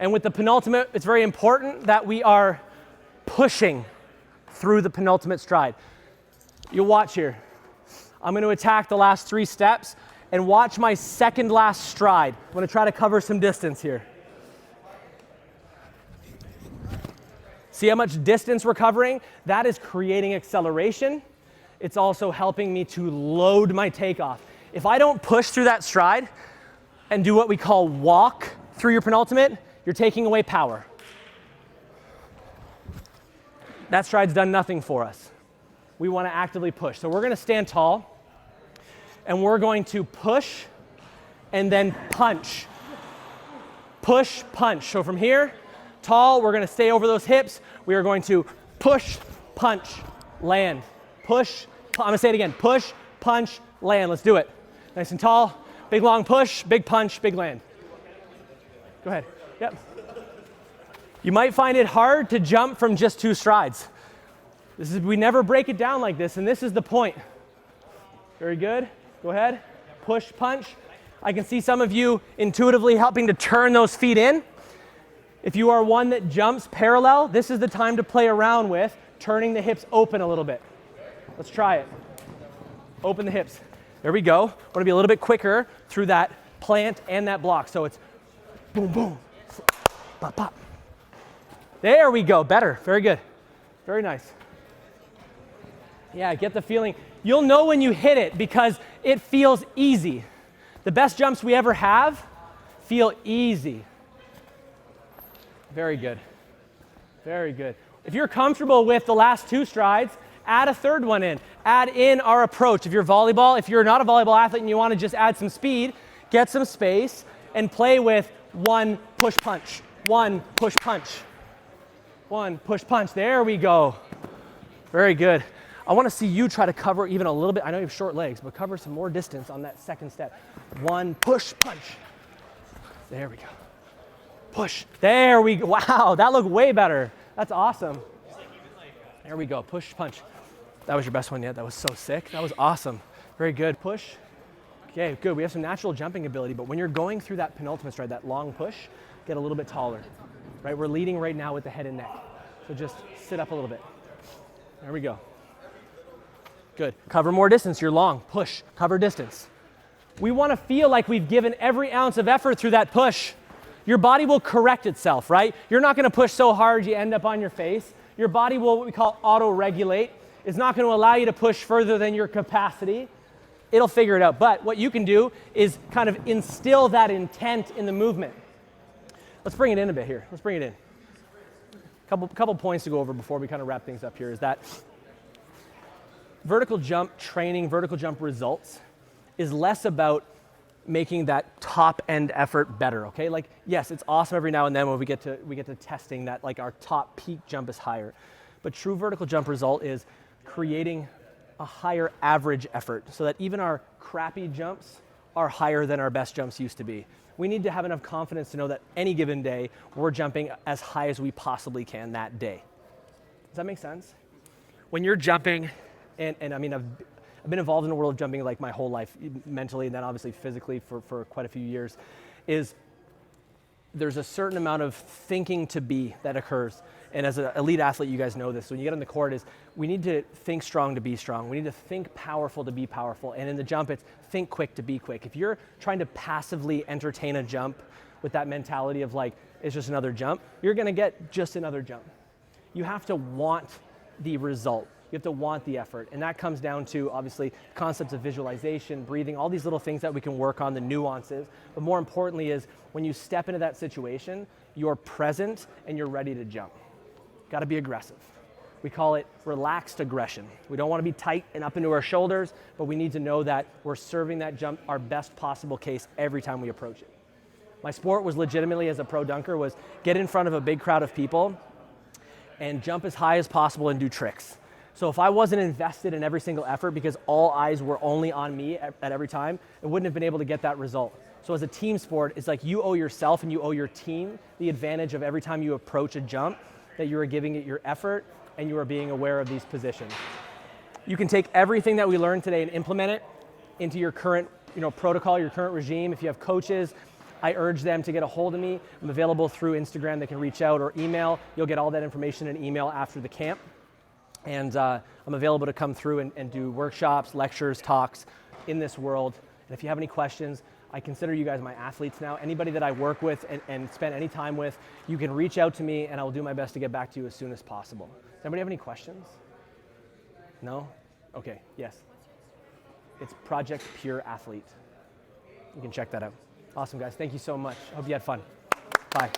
And with the penultimate, it's very important that we are pushing through the penultimate stride. You'll watch here. I'm going to attack the last 3 steps and watch my second last stride. I'm going to try to cover some distance here. See how much distance we're covering? That is creating acceleration. It's also helping me to load my takeoff. If I don't push through that stride and do what we call walk through your penultimate, you're taking away power. That stride's done nothing for us. We want to actively push. So we're going to stand tall, and we're going to push and then punch. Push, punch. So from here, tall, we're going to stay over those hips. We are going to push, punch, land. Push, I'm going to say it again. Push, punch, land. Let's do it. Nice and tall. Big long push, big punch, big land. Go ahead. Yep. You might find it hard to jump from just 2 strides. We never break it down like this, and this is the point. Very good. Go ahead. Push, punch. I can see some of you intuitively helping to turn those feet in. If you are one that jumps parallel, this is the time to play around with turning the hips open a little bit. Let's try it. Open the hips. There we go. Want to be a little bit quicker through that plant and that block. So it's boom, boom, pop, pop. There we go. Better. Very good. Very nice. Yeah, get the feeling. You'll know when you hit it because it feels easy. The best jumps we ever have feel easy. Very good. Very good. If you're comfortable with the last 2 strides, add a 3rd one in. Add in our approach. If you're not a volleyball athlete and you want to just add some speed, get some space and play with 1 push punch, 1 push punch, 1 push punch. There we go. Very good. I want to see you try to cover even a little bit. I know you have short legs, but cover some more distance on that 2nd step. 1 push punch. There we go. Push. There we go. Wow, that looked way better. That's awesome. There we go. Push, punch. That was your best one yet. That was so sick. That was awesome. Very good. Push. Okay, good. We have some natural jumping ability, but when you're going through that penultimate stride, that long push, get a little bit taller. Right? We're leading right now with the head and neck. So just sit up a little bit. There we go. Good. Cover more distance. You're long. Push. Cover distance. We want to feel like we've given every ounce of effort through that push. Your body will correct itself, right? You're not going to push so hard you end up on your face. Your body will, what we call, auto-regulate. It's not going to allow you to push further than your capacity. It'll figure it out. But what you can do is kind of instill that intent in the movement. Let's bring it in a bit here. Let's bring it in. Couple points to go over before we kind of wrap things up here is that vertical jump training, vertical jump results is less about making that top end effort better, okay? Like, yes, it's awesome every now and then when we get to testing that like our top peak jump is higher. But true vertical jump result is creating a higher average effort so that even our crappy jumps are higher than our best jumps used to be. We need to have enough confidence to know that any given day we're jumping as high as we possibly can that day. Does that make sense? When you're jumping, and I mean, I've been involved in the world of jumping like my whole life, mentally and then obviously physically for quite a few years, is there's a certain amount of thinking to be that occurs. And as an elite athlete, you guys know this, when you get on the court is we need to think strong to be strong. We need to think powerful to be powerful. And in the jump, it's think quick to be quick. If you're trying to passively entertain a jump with that mentality of like, it's just another jump, you're gonna get just another jump. You have to want the result. You have to want the effort. And that comes down to, obviously, concepts of visualization, breathing, all these little things that we can work on, the nuances. But more importantly is when you step into that situation, you're present and you're ready to jump. Got to be aggressive. We call it relaxed aggression. We don't want to be tight and up into our shoulders, but we need to know that we're serving that jump our best possible case every time we approach it. My sport was legitimately, as a pro dunker, was get in front of a big crowd of people and jump as high as possible and do tricks. So if I wasn't invested in every single effort because all eyes were only on me at every time, I wouldn't have been able to get that result. So as a team sport, it's like you owe yourself and you owe your team the advantage of every time you approach a jump that you are giving it your effort and you are being aware of these positions. You can take everything that we learned today and implement it into your current protocol, your current regime. If you have coaches, I urge them to get a hold of me. I'm available through Instagram. They can reach out, or email. You'll get all that information in email after the camp. And I'm available to come through and do workshops, lectures, talks in this world. And if you have any questions, I consider you guys my athletes now. Anybody that I work with and spend any time with, you can reach out to me and I will do my best to get back to you as soon as possible. Does anybody have any questions? No? Okay, yes. It's Project Pure Athlete. You can check that out. Awesome, guys. Thank you so much. Hope you had fun. Bye.